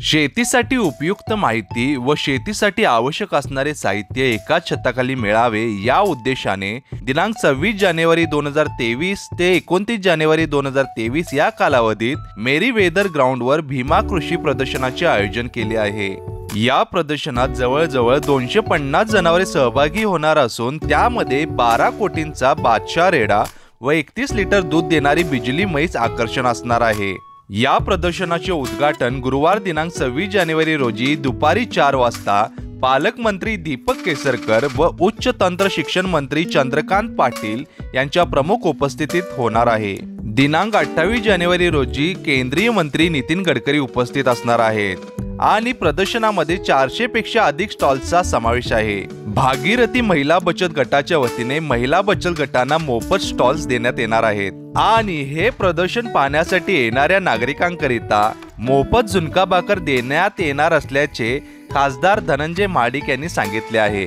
शेतीसाठी उपयुक्त माहिती व शेतीसाठी आवश्यक असणारे साहित्य एकाच छताखाली मिळावे या उद्देशाने दिनांक 26 जानेवारी 2023 ते 29 जानेवारी 2023 या कालावधीत मेरी वेदर ग्राउंडवर भीमा कृषी प्रदर्शनाचे आयोजन केले आहे। या प्रदर्शनात जवळजवळ 250 जनावरे सहभागी होणार असून त्यामध्ये 12 कोटींचा बादशाह रेडा व 31 लिटर दूध देणारी बिजली म्हैस आकर्षण असणार आहे। या प्रदर्शनाचे उद्घाटन गुरुवार दिनांक 26 जानेवारी रोजी दुपारी 4 वाजता पालकमंत्री दीपक केसरकर व उच्च तंत्र शिक्षण मंत्री चंद्रकांत पाटील यांच्या प्रमुख उपस्थितीत होणार आहे। दिनांक 28 जानेवारी रोजी केंद्रीय मंत्री नितीन गडकरी उपस्थित असणार आहेत आणि प्रदर्शनामध्ये 400 पेक्षा अधिक स्टॉल्सचा समावेश आहे। भागीरथी महिला बचत गटाच्या वतीने महिला बचत गटांना मोफत स्टॉल्स देण्यात येणार आहेत आणि हे प्रदर्शन पाहण्यासाठी येणाऱ्या नागरिकांकरिता मोफत झुणका भाकर देण्यात येणार असल्याचे खासदार धनंजय महाडिक यांनी सांगितले आहे।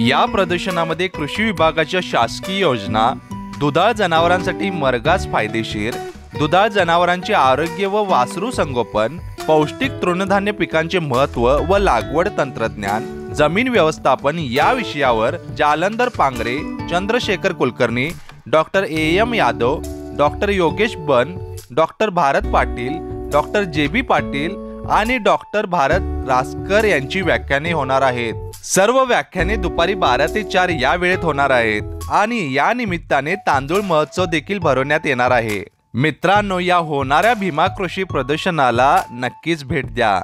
या प्रदर्शनामध्ये कृषी विभागाच्या शासकीय योजना, दुधाळ जनावरांसाठी मरघास फायदेशीर, दुधाळ जनावरांचे आरोग्य व वासरू संगोपन, पौष्टिक तृणधान्य पिकांचे महत्त्व व लागवड तंत्रज्ञान, जमीन व्यवस्थापन या विषयावर Jalandhar Pangare, Chandrashekhar Kulkarni, doctor AM Yadav, doctor Yogesh Ban, doctor Bharat Patil, doctor JB Patil आणि डॉक्टर भारत रासकर यांची व्याख्याने होणार आहेत। सर्व व्याख्याने दुपारी 12 ते 4 या वेळेत होणार आहेत आणि या निमित्ताने तांदूळ महोत्सव देखील भरवण्यात येणार आहे। मित्रांनो, या होणाऱ्या भीमा कृषी प्रदर्शनाला नक्कीच भेट द्या।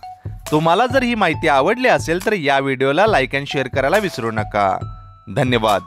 तुम्हाला जर ही माहिती आवडली असेल तर या व्हिडिओला लाईक आणि शेअर करायला विसरू नका। धन्यवाद।